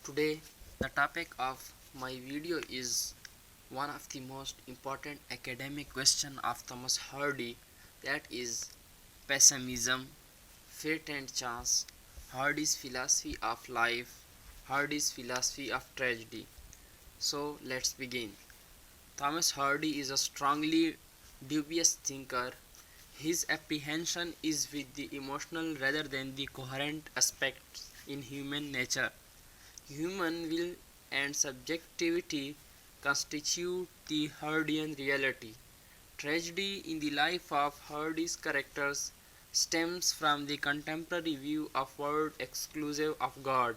Today, the topic of my video is one of the most important academic question of Thomas Hardy, that is pessimism, fate and chance, Hardy's philosophy of life, Hardy's philosophy of tragedy. So let's begin. Thomas Hardy is a strongly dubious thinker. His apprehension is with the emotional rather than the coherent aspects in human nature. Human will and subjectivity constitute the Hardian reality. Tragedy in the life of Hardy's characters stems from the contemporary view of world exclusive of God,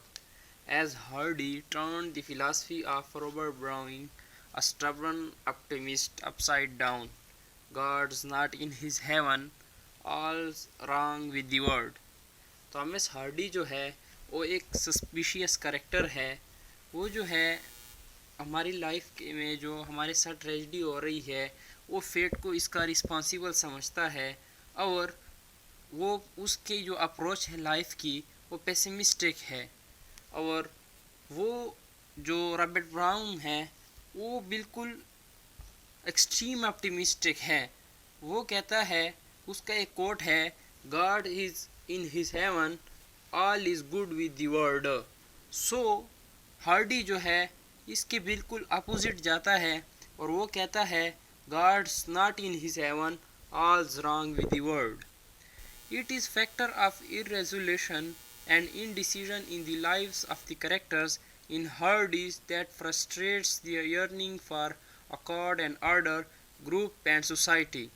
as Hardy turned the philosophy of Robert Browning, a stubborn optimist, upside down. God's not in his heaven, all's wrong with the world. Thomas Hardy जो है वो एक suspicious character है। वो जो है हमारी life में जो हमारे साथ ट्रेजिडी हो रही है वो फेट को इसका रिस्पॉन्सिबल समझता है, और वो उसकी जो अप्रोच है लाइफ की वो पेसिमिस्टिक है। और वो जो रॉबर्ट ब्राउन है वो बिल्कुल एक्सट्रीम ऑप्टिमिस्टिक है। वो कहता है, उसका एक कोट है, God is in his heaven, all is good with the world. So Hardy जो है इसके बिल्कुल अपोजिट जाता है और वो कहता है, God's not in his heaven, all's wrong with the world. It is factor of irresolution and indecision in the lives of the characters in Hardy's that frustrates their yearning for accord and order, group and society.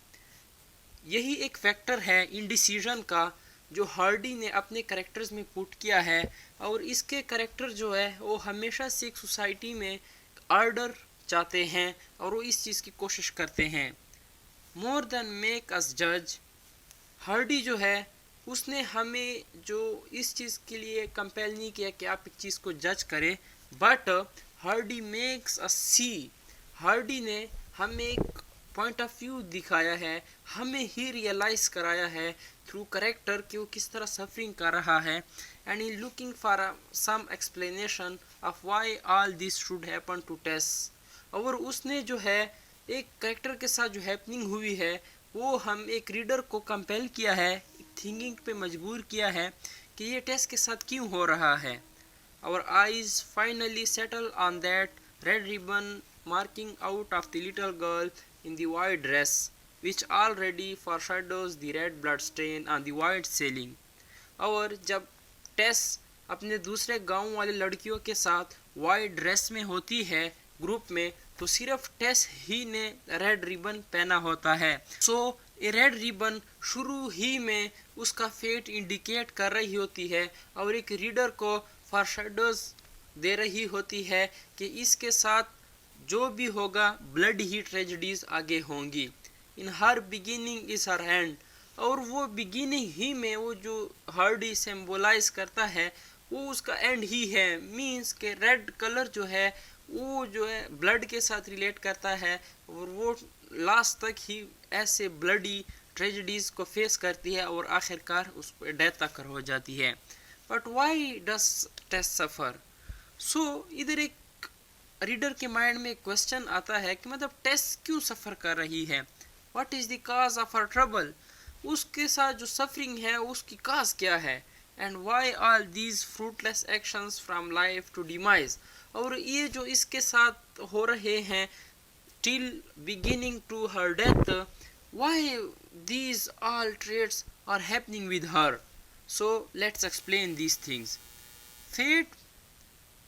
यही एक factor है indecision का जो Hardy ने अपने characters में put किया है, और इसके करेक्टर जो है वो हमेशा से एक सोसाइटी में ऑर्डर चाहते हैं और वो इस चीज़ की कोशिश करते हैं। मोर देन मेक अस जज, हार्डी जो है उसने हमें जो इस चीज़ के लिए कंपेल नहीं किया कि आप एक चीज़ को जज करें, but Hardy makes a see, Hardy ने हमें एक पॉइंट ऑफ व्यू दिखाया है, हमें ही रियलाइज़ कराया है थ्रू करेक्टर कि वो किस तरह सफरिंग कर रहा है, and in looking for some explanation of why all this should happen to Tess. और उसने जो है एक करेक्टर के साथ जो हैपनिंग हुई है वो हम एक रीडर को कंपेल किया है, थिंकिंग पे मजबूर किया है कि ये टेस्ट के साथ क्यों हो रहा है। Our eyes finally settle on that red ribbon marking out of the little girl in the white dress which already foreshadows the red blood stain on the white ceiling. और जब टेस अपने दूसरे गांव वाले लड़कियों के साथ वाइट ड्रेस में होती है ग्रुप में, तो सिर्फ टेस ही ने रेड रिबन पहना होता है। सो ये रेड रिबन शुरू ही में उसका फेट इंडिकेट कर रही होती है और एक रीडर को फॉरशैडोज दे रही होती है कि इसके साथ जो भी होगा ब्लड ही ट्रेजेडीज आगे होंगी। इन हर बिगिनिंग इज हर एंड, और वो बिगिनिंग ही में वो जो हार्डी सिंबलाइज करता है वो उसका एंड ही है। मीन्स के रेड कलर जो है वो जो है ब्लड के साथ रिलेट करता है और वो लास्ट तक ही ऐसे ब्लडी ट्रेजेडीज को फेस करती है और आखिरकार उस पर डेथ तक हो जाती है। बट वाई डस टेस सफ़र? सो इधर एक रीडर के माइंड में क्वेश्चन आता है कि मतलब टेस क्यों सफ़र कर रही है, what is the cause of her trouble, उसके साथ जो सफरिंग है उसकी काज क्या है, and why all these fruitless actions from life to demise, और ये जो इसके साथ हो रहे हैं till beginning to her death, why these all traits are happening with her. So let's explain these things. Fate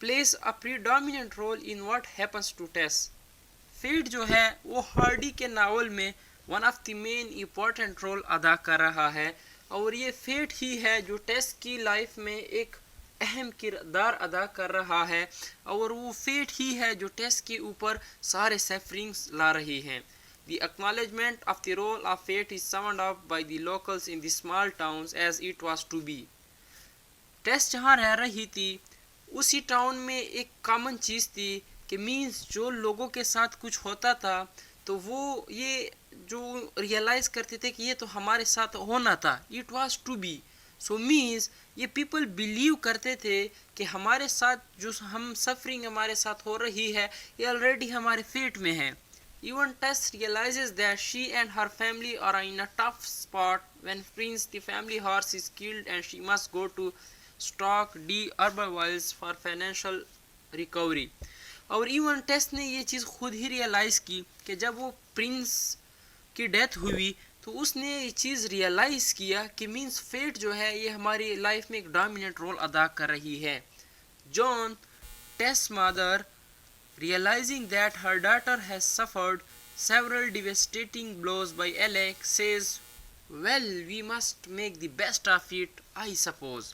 plays a predominant role in what happens to Tess. Fate जो है वो हार्डी के नावल में one of the main important role अदा कर रहा है, और ये फेट ही है जो टेस की लाइफ में एक अहम किरदार अदा कर रहा है, और वो फेट ही है जो टेस्ट के ऊपर सारे सफरिंग्स ला रही हैं। The acknowledgement of the role of fate is summed up by the locals in the small towns as it was to be. Tess जहाँ रह रही थी उसी टाउन में एक कॉमन चीज़ थी कि मीन्स जो लोगों के साथ कुछ होता था तो वो ये जो रियलाइज़ करते थे कि ये तो हमारे साथ होना था, it was to be. So means ये पीपल बिलीव करते थे कि हमारे साथ जो हम सफरिंग हमारे साथ हो रही है ये ऑलरेडी हमारे फेट में है. Even Tess realizes that she and her family are in a tough spot when Prince the family horse is killed and she must go to Stock D Urbanwise for financial recovery. और even टेस ने ये चीज़ खुद ही realise की कि जब वो Prince की death हुई तो उसने ये चीज़ रियलाइज़ किया कि मीन्स फेट जो है ये हमारी लाइफ में एक डोमिनेंट रोल अदा कर रही है. John, Tess mother, realizing that her daughter has suffered several devastating blows by Alec, says, "Well, we must make the best of it, I suppose."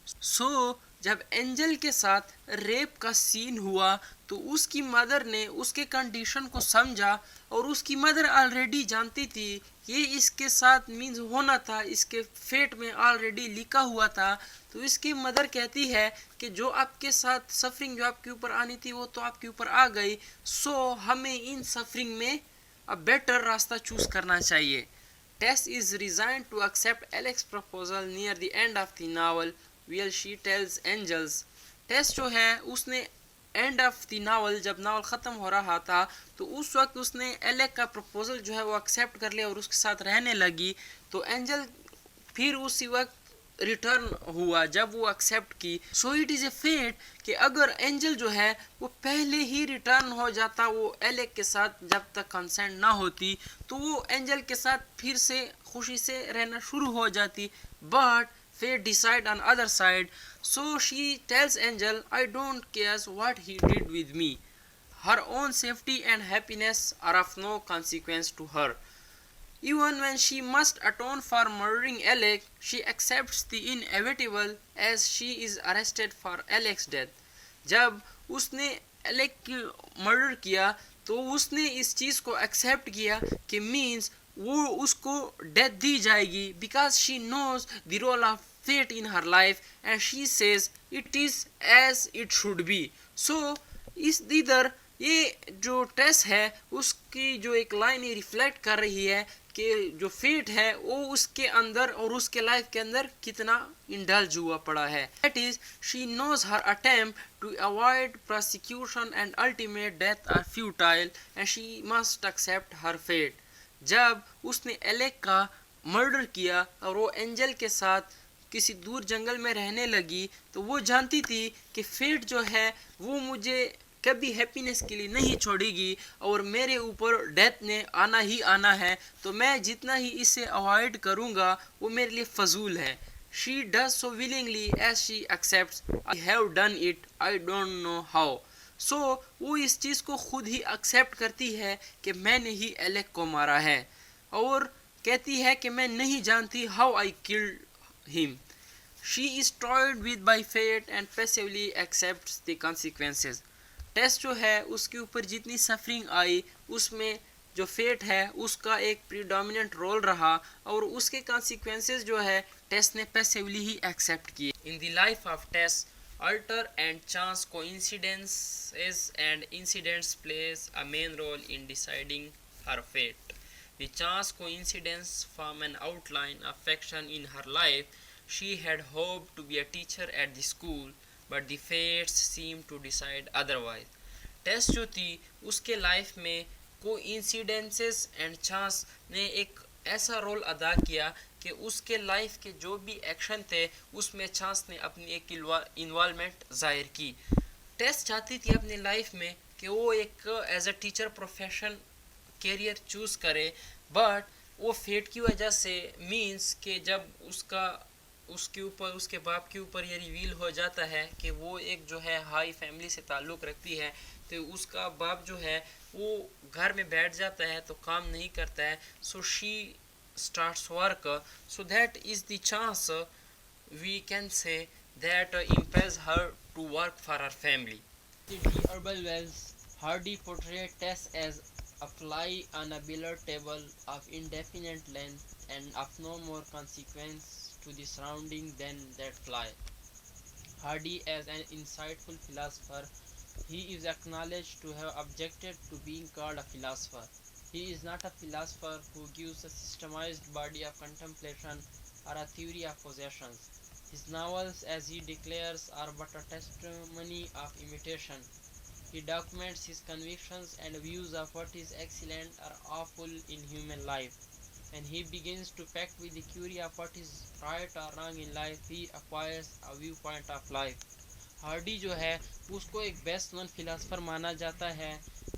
सो जब एंजल के साथ रेप का सीन हुआ तो उसकी मदर ने उसके कंडीशन को समझा और उसकी मदर ऑलरेडी जानती थी ये इसके साथ मीन्स होना था, इसके फेट में ऑलरेडी लिखा हुआ था. तो इसकी मदर कहती है कि जो आपके साथ सफरिंग जो आपके ऊपर आनी थी वो तो आपके ऊपर आ गई, सो हमें इन सफरिंग में अब बेटर रास्ता चूज करना चाहिए. Tess is resigned to accept Alex's proposal near the end of the novel, where she tells Angels. Tess जो है उसने एंड ऑफ द नावल जब नावल ख़त्म हो रहा था तो उस वक्त उसने एलेक का प्रपोजल जो है वो एक्सेप्ट कर लिया और उसके साथ रहने लगी. तो एंजल फिर उसी वक्त रिटर्न हुआ जब वो एक्सेप्ट की. So it is a fate कि अगर एंजल जो है वो पहले ही रिटर्न हो जाता वो एलेक के साथ जब तक कंसेंट ना होती तो वो एंजल के साथ फिर से खुशी से रहना शुरू हो जाती. But fate decide on other side, so she tells Angel, I don't care what he did with me. Her own safety and happiness are of no consequence to her. Even when she must atone for murdering Alec, she accepts the inevitable as she is arrested for Alec's death. जब उसने Alec की murder किया तो उसने इस चीज़ को accept किया कि मीन्स वो उसको डेथ दी जाएगी because she knows the role of fate in her life and she says it is as it should be. So इस इधर ये जो टेस है उसकी जो एक लाइन ये रिफ्लेक्ट कर रही है कि जो फेट है वो उसके अंदर और उसके लाइफ के अंदर कितना इंडल्ज हुआ पड़ा है. That is she knows her attempt to avoid prosecution and ultimate death are futile and she must accept her fate. जब उसने एलेक का मर्डर किया और वो एंजल के साथ किसी दूर जंगल में रहने लगी तो वो जानती थी कि फेट जो है वो मुझे कभी हैप्पीनेस के लिए नहीं छोड़ेगी और मेरे ऊपर डेथ ने आना ही आना है, तो मैं जितना ही इसे अवॉइड करूँगा वो मेरे लिए फजूल है. She does so willingly as she accepts I have done it, I don't know how. So वो इस चीज़ को खुद ही एक्सेप्ट करती है कि मैंने ही एलेक को मारा है और कहती है कि मैं नहीं जानती how I killed him. She is toyed with by fate and passively accepts the consequences. Tess जो है उसके ऊपर जितनी सफरिंग आई उसमें जो फेट है उसका एक प्रीडोमिनेंट रोल रहा और उसके कॉन्सिक्वेंसेस जो है टेस ने पैसिवली ही एक्सेप्ट किए. In the life of Tess, alter and chance coincidences and incidents plays a main role in deciding her fate. The chance coincidence form an outline of action in her life. She had hoped to be a teacher at the school, but the fates seemed to decide otherwise. Test जो थी उसके life में coincidences and chance ने एक ऐसा role अदा किया कि उसके लाइफ के जो भी एक्शन थे उसमें चांस ने अपनी एक इन्वॉल्वमेंट जाहिर की. टेस्ट चाहती थी अपनी लाइफ में कि वो एक as a teacher profession career choose करे, बट वो फेट की वजह से मींस कि जब उसके ऊपर उसके बाप के ऊपर ये रिवील हो जाता है कि वो एक जो है हाई फैमिली से ताल्लुक़ रखती है, तो उसका बाप जो है वो घर में बैठ जाता है तो काम नहीं करता है. So she starts work, so that is the chance we can say that impels her to work for her family. The Herbal Wells Hardy portrayed Tess as a fly on a billiard table of indefinite length and of no more consequence to the surrounding than that fly. Hardy as an insightful philosopher, he is acknowledged to have objected to being called a philosopher. He is not a philosopher who gives a systemized body of contemplation or a theory of possessions. His novels, as he declares, are but a testimony of imitation. He documents his convictions and views of what is excellent or awful in human life. When he begins to peck with the theory of what is right or wrong in life, he acquires a viewpoint of life. Hardy जो है उसको एक best known philosopher माना जाता है।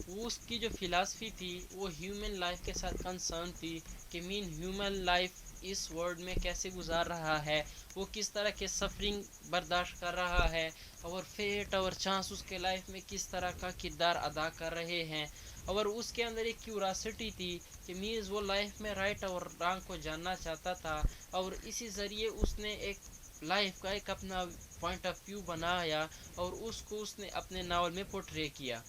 वो उसकी जो फिलासफी थी वो ह्यूमन लाइफ के साथ कंसर्न थी कि मीन ह्यूमन लाइफ इस वर्ल्ड में कैसे गुजार रहा है, वो किस तरह के सफरिंग बर्दाश्त कर रहा है और फेट और चांस उसके लाइफ में किस तरह का किरदार अदा कर रहे हैं। और उसके अंदर एक क्यूरासिटी थी कि मीन्स वो लाइफ में राइट और रॉन्ग को जानना चाहता था और इसी ज़रिए उसने एक लाइफ का एक अपना पॉइंट ऑफ व्यू बनाया और उसको उसने अपने नावल में पोर्ट्रे किया।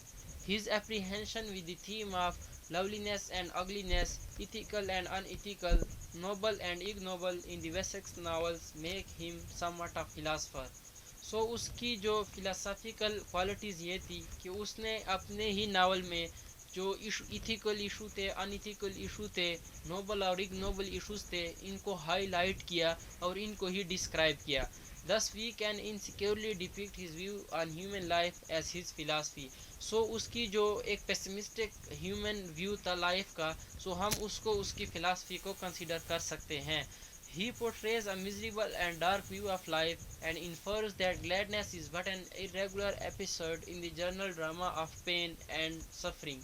His apprehension with the theme of loveliness and ugliness, ethical and unethical, noble and ignoble in the Wessex novels make him somewhat of philosopher. So उसकी जो फिलोसॉफिकल क्वालिटीज़ ये थी कि उसने अपने ही नावल में जो इथिकल इशू थे, अनइथिकल इशू थे, नोबल और इग्नोबल इशूज़ थे, इनको हाईलाइट किया और इनको ही डिस्क्राइब किया। Thus we can insecurely depict his view on human life as his philosophy. So उसकी जो एक पेसिमिस्टिक ह्यूमन व्यू था लाइफ का, सो हम उसको उसकी फिलासफी को कंसिडर कर सकते हैं। He portrays a miserable and dark view of life and infers that gladness is but an irregular episode in the journal drama of pain and suffering.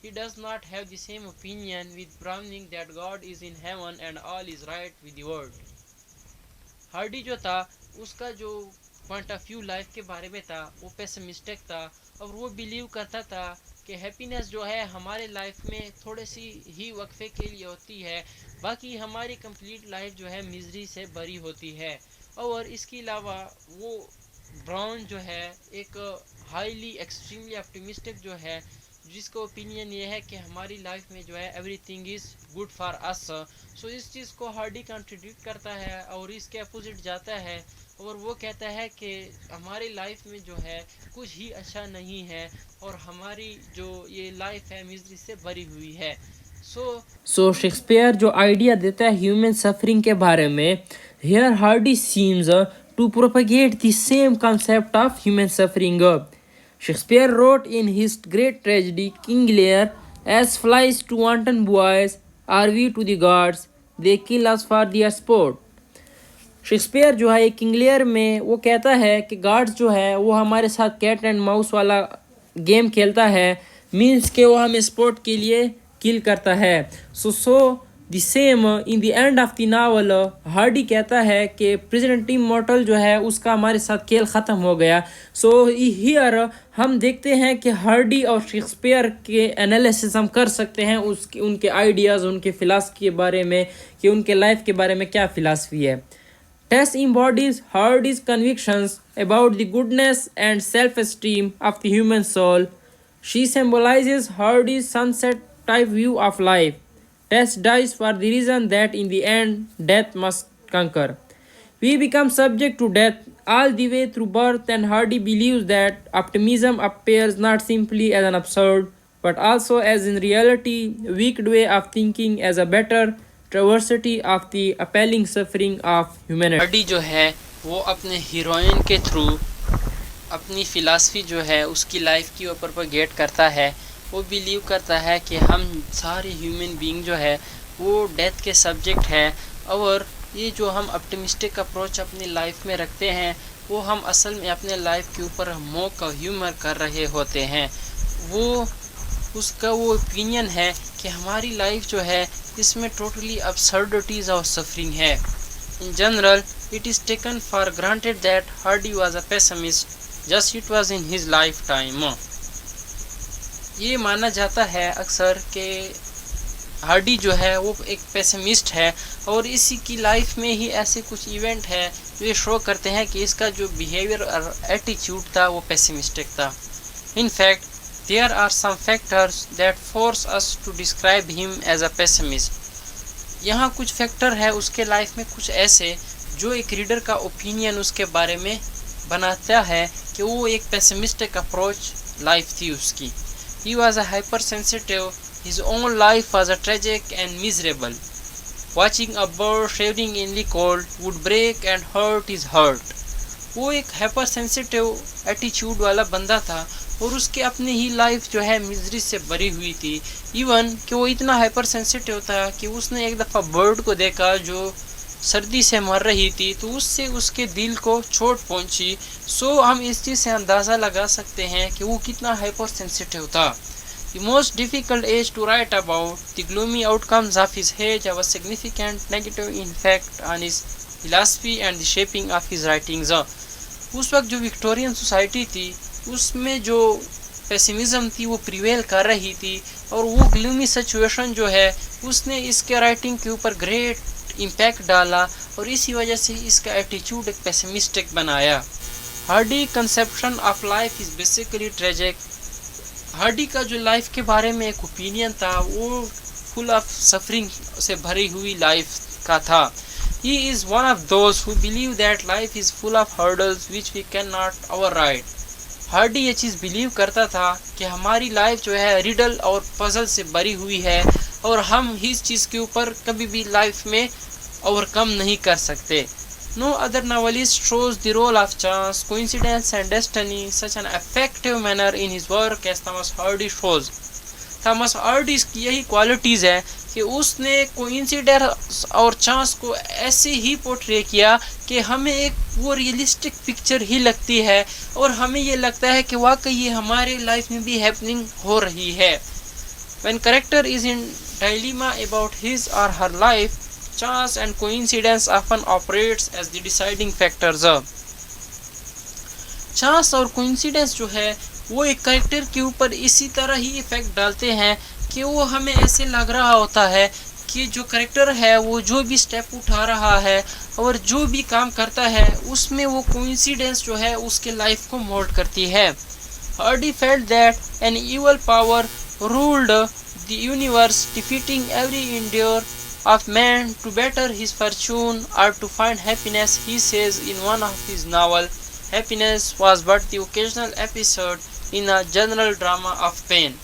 He does not have the same opinion with Browning that God is in heaven and all is right with the world. Hardy जो था उसका जो point of view life के बारे में था वो pessimistic था और वो बिलीव करता था कि हैप्पीनेस जो है हमारे लाइफ में थोड़ी सी ही वक्फे के लिए होती है, बाकी हमारी कंप्लीट लाइफ जो है मिजरी से भरी होती है। और इसके अलावा वो ब्राउन जो है एक हाईली एक्सट्रीमली ऑप्टिमिस्टिक जो है, जिसका ओपिनियन ये है कि हमारी लाइफ में जो है everything is good for us. So इस चीज़ को हार्डी कॉन्ट्रडिक्ट करता है और इसके अपोजिट जाता है और वो कहता है कि हमारी लाइफ में जो है कुछ ही अच्छा नहीं है और हमारी जो ये लाइफ है मिजरी से भरी हुई है। सो शेक्सपियर जो आइडिया देता है ह्यूमन सफरिंग के बारे में, here Hardy seems to propagate the same concept of human suffering. Shakespeare wrote in his great tragedy King Lear, "As flies to wanton boys are we to the gods, they kill us for their sport." Shakespeare जो है King Lear में वो कहता है कि guards जो है वो हमारे साथ कैट एंड माउस वाला गेम खेलता है, मीन्स के वो हमें स्पोर्ट के लिए किल करता है। So the same in the end of the novel Hardy कहता है कि प्रेसिडेंट इमॉर्टल जो है उसका हमारे साथ खेल ख़त्म हो गया। सो हियर हम देखते हैं कि हार्डी और शेक्सपियर के एनालिसिस हम कर सकते हैं उसके उनके आइडियाज़, उनके फिलासफी के बारे में कि उनके लाइफ के बारे में क्या फ़िलासफ़ी है। Tess embodies Hardy's convictions about the goodness and self-esteem of the human soul. She symbolizes Hardy's sunset-type view of life. Tess dies for the reason that in the end, death must conquer. We become subject to death all the way through birth, and Hardy believes that optimism appears not simply as an absurd, but also as in reality weak way of thinking as a better travesty of the appealing suffering of humanity. Hardy जो है वो अपने heroine के through अपनी philosophy जो है उसकी life की ऊपर प्रोपेगेट करता है। वो बिलीव करता है कि हम सारे ह्यूमन बीइंग जो है वो डेथ के सब्जेक्ट है और ये जो हम ऑप्टिमिस्टिक अप्रोच अपनी लाइफ में रखते हैं वो हम असल में अपने लाइफ के ऊपर मोक का ह्यूमर कर रहे होते हैं। वो उसका वो ओपिनियन है कि हमारी लाइफ जो है इसमें टोटली अब्सर्डिटीज़ और सफरिंग है। In general it is taken for granted that Hardy was a pessimist just it was in his life time. ये माना जाता है अक्सर कि हार्डी जो है वो एक पेसिमिस्ट है और इसी की लाइफ में ही ऐसे कुछ इवेंट है जो ये शो करते हैं कि इसका जो बिहेवियर और एटीट्यूड था वो पेसिमिस्टिक था। In fact there are some factors that force us to describe him as a pessimist. यहाँ कुछ फैक्टर है उसके लाइफ में कुछ ऐसे जो एक रीडर का ओपिनियन उसके बारे में बनाता है कि वो एक पेसिमिस्टिक अप्रोच लाइफ थी उसकी। He was a hypersensitive, his own life was a tragic and miserable. watching a bird shivering in the cold would break and hurt his heart. वो एक हाइपर सेंसिटिव एटीट्यूड वाला बंदा था और उसके अपनी ही लाइफ जो है मिजरी से भरी हुई थी। इवन कि वो इतना हाइपर सेंसिटिव था कि उसने एक दफ़ा बर्ड को देखा जो सर्दी से मर रही थी, तो उससे उसके दिल को चोट पहुंची। सो हम इस चीज़ से अंदाज़ा लगा सकते हैं कि वो कितना हाइपर सेंसिटिव था। The most difficult age to write about the gloomy outcomes of his age have a significant negative impact on his philosophy and the shaping of his writings. उस वक्त जो विक्टोरियन सोसाइटी थी उसमें जो pessimism थी वो prevail कर रही थी और वो ग्लूमी सिचुएशन जो है उसने इसके राइटिंग के ऊपर ग्रेट इम्पैक्ट डाला और इसी वजह से इसका एटीट्यूड एक पेसिमिस्टिक बनाया। Hardy conception of life is basically tragic. Hardy का जो लाइफ के बारे में एक ओपिनियन था वो फुल ऑफ सफरिंग से भरी हुई लाइफ का था। He is one of those who believe that life is full of hurdles which we cannot override. Hardy ये चीज़ बिलीव करता था कि हमारी लाइफ जो है रिडल और पजल से भरी हुई है और हम इस चीज़ के ऊपर कभी भी लाइफ में ओवरकम नहीं कर सकते। No other novelist shows the role of chance, coincidence and destiny such an effective manner in his work as Thomas Hardy shows. Thomas Hardy की यही क्वालिटीज़ है कि उसने कोइंसिडेंस और चांस को ऐसे ही पोर्ट्रे किया कि हमें एक वो रियलिस्टिक पिक्चर ही लगती है और हमें ये लगता है कि वाकई ये हमारे लाइफ में भी हैपनिंग हो रही है। When character is in dilemma about his or her life, chance and coincidence often operates as the deciding factors. Chance और कोइंसिडेंस जो है वो एक कैरेक्टर के ऊपर इसी तरह ही इफेक्ट डालते हैं कि वो हमें ऐसे लग रहा होता है कि जो कैरेक्टर है वो जो भी स्टेप उठा रहा है और जो भी काम करता है उसमें वो कोइंसिडेंस जो है उसके लाइफ को मोल्ड करती है। Hardy felt that an evil power ruled the universe defeating every endeavour of man to better his fortune or to find happiness. He says in one of his novels, happiness was but the occasional episode in a general drama of pain.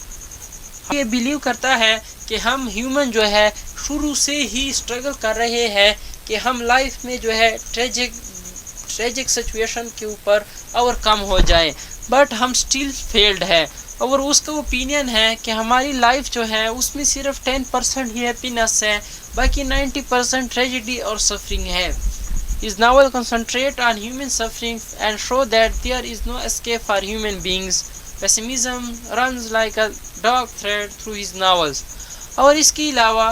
ये believe करता है कि हम human जो है शुरू से ही struggle कर रहे हैं कि हम लाइफ में जो है ट्रेजिक सिचुएशन के ऊपर ओवरकम हो जाए, बट हम स्टिल फेल्ड है। और उसका ओपिनियन है कि हमारी लाइफ जो है उसमें सिर्फ 10% ही हैप्पीनेस है, बाकी 90% ट्रेजेडी और सफरिंग है। His novel concentrate on human suffering and show that there is no escape for human beings. Pessimism runs like a dark thread through his novels. और इसके अलावा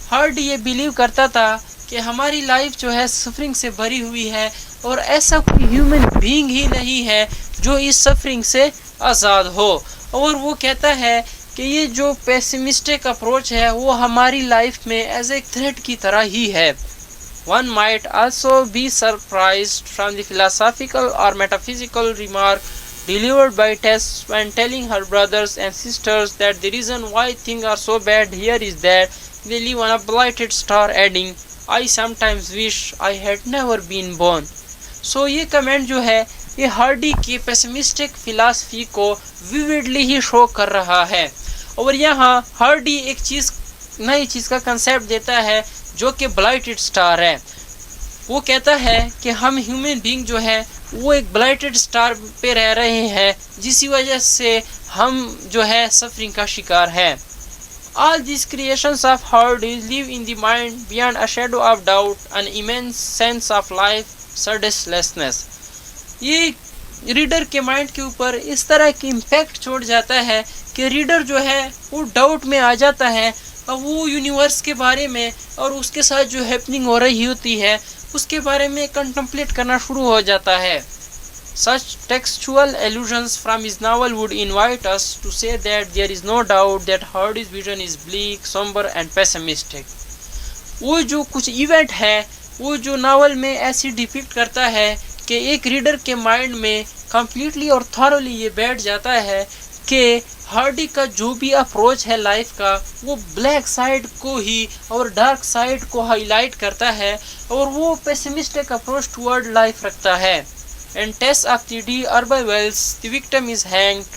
हार्डी ये बिलीव करता था कि हमारी लाइफ जो है सफरिंग से भरी हुई है और ऐसा कोई ह्यूमन बीइंग ही नहीं है जो इस सफरिंग से आज़ाद हो। और वो कहता है कि ये जो पेसिमिस्टिक अप्रोच है वो हमारी लाइफ में एज ए थ्रेट की तरह ही है। One might also be surprised from the philosophical or metaphysical remark delivered by Tess when telling her brothers and sisters that the reason why things are so bad here is that they live on a blighted star, adding, I sometimes wish I had never been born. So ये comment जो है ये Hardy की pessimistic philosophy को vividly ही show कर रहा है। और यहाँ हार्डी एक नई चीज़ का कंसेप्ट देता है जो कि ब्लाइटेड स्टार है। वो कहता है कि हम ह्यूमन बीइंग जो है वो एक ब्लाइटेड स्टार पे रह रहे हैं जिसी वजह से हम जो है सफरिंग का शिकार है। All these creations of Hardy live in the mind beyond a shadow of doubt, an immense sense of life, surdestlessness. ये रीडर के माइंड के ऊपर इस तरह की इम्पैक्ट छोड़ जाता है कि रीडर जो है वो डाउट में आ जाता है और वो यूनिवर्स के बारे में और उसके साथ जो हैपनिंग हो रही होती है उसके बारे में कंटेम्पलेट करना शुरू हो जाता है। Such textual allusions from his novel would invite us to say that there is no doubt that Hardy's vision is bleak, somber and pessimistic. वो जो कुछ इवेंट है वो जो नावल में ऐसी डिपिक्ट करता है कि एक रीडर के माइंड में कम्प्लीटली और थॉरली ये बैठ जाता है कि हार्डी का जो भी अप्रोच है लाइफ का वो ब्लैक साइड को ही और डार्क साइड को हाईलाइट करता है और वो पेसिमिस्टिक अप्रोच टुवर्ड लाइफ रखता है। In Tess of the D. Urban Wells, the victim is hanged.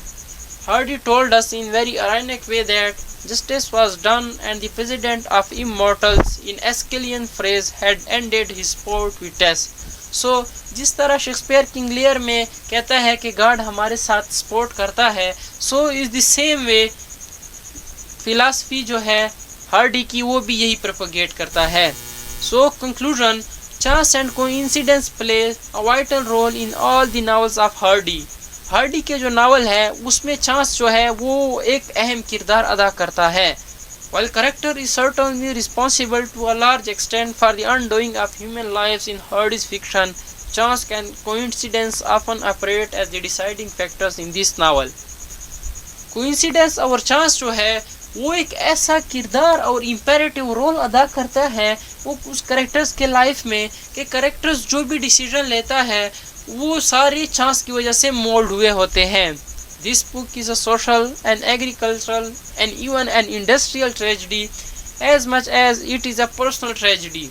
Hardy told us in very ironic way that justice was done and the president of immortals in Aeschylean phrase had ended his sport with Tess. So जिस तरह Shakespeare King Lear में कहता है कि God हमारे साथ sport करता है, so is the same way philosophy जो है हार्डी की वो भी यही प्रोपेगेट करता है. So conclusion, chance and coincidence play a vital role in all the novels of Hardy. Hardy के जो नावल है उसमें चांस जो है वो एक अहम किरदार अदा करता है. While character is certainly responsible to a large extent for the undoing of human lives in Hardy's fiction, chance and coincidence often operate as the deciding factors in this novel. Coincidence और chance जो है वो एक ऐसा किरदार और imperative role अदा करता है वो उस करेक्टर्स के लाइफ में कि करेक्टर्स जो भी डिसीजन लेता है वो सारी चांस की वजह से मोल्ड हुए होते हैं. This book is a social, an agricultural, and even an industrial tragedy as much as it is a personal tragedy.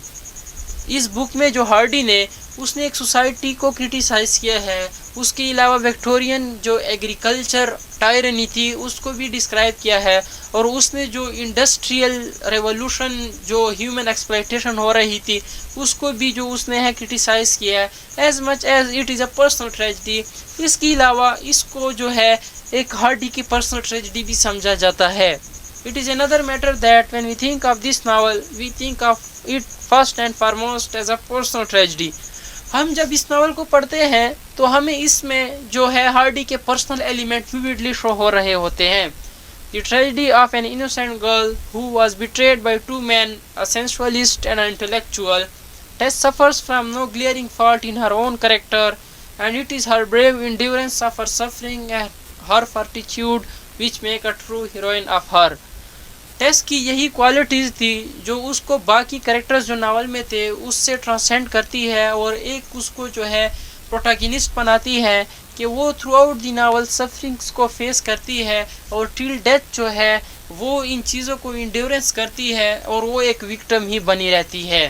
इस बुक में जो हार्डी ने उसने एक सोसाइटी को क्रिटिसाइज किया है, उसके अलावा विक्टोरियन जो एग्रीकल्चर टायरनी थी उसको भी डिस्क्राइब किया है, और उसने जो इंडस्ट्रियल रेवोल्यूशन जो ह्यूमन एक्सप्लॉयटेशन हो रही थी उसको भी जो उसने है क्रिटिसाइज किया है as much as it is a personal tragedy. इसके अलावा इसको जो है एक हार्डी की पर्सनल ट्रेजिडी भी समझा जाता है. It is another matter that when we think of this novel, we think of it first and foremost as a personal tragedy. हम जब इस नावल को पढ़ते हैं तो हमें इसमें जो है हार्डी के पर्सनल एलिमेंट विविडली शो हो रहे होते हैं. The tragedy of an innocent girl who was betrayed by two men, a sensualist and an intellectual. Tess suffers from no glaring fault in her own character, and it is her brave endurance of her suffering and her fortitude which make a true heroine of her. टेस की यही qualities थी जो उसको बाकी characters जो novel में थे उससे ट्रांसेंड करती है और एक उसको जो है प्रोटैगनिस्ट बनाती है कि वो through out the novel sufferings को फेस करती है और टिल डेथ जो है वो इन चीज़ों को इंड्योरेंस करती है और वो एक विक्टिम ही बनी रहती है.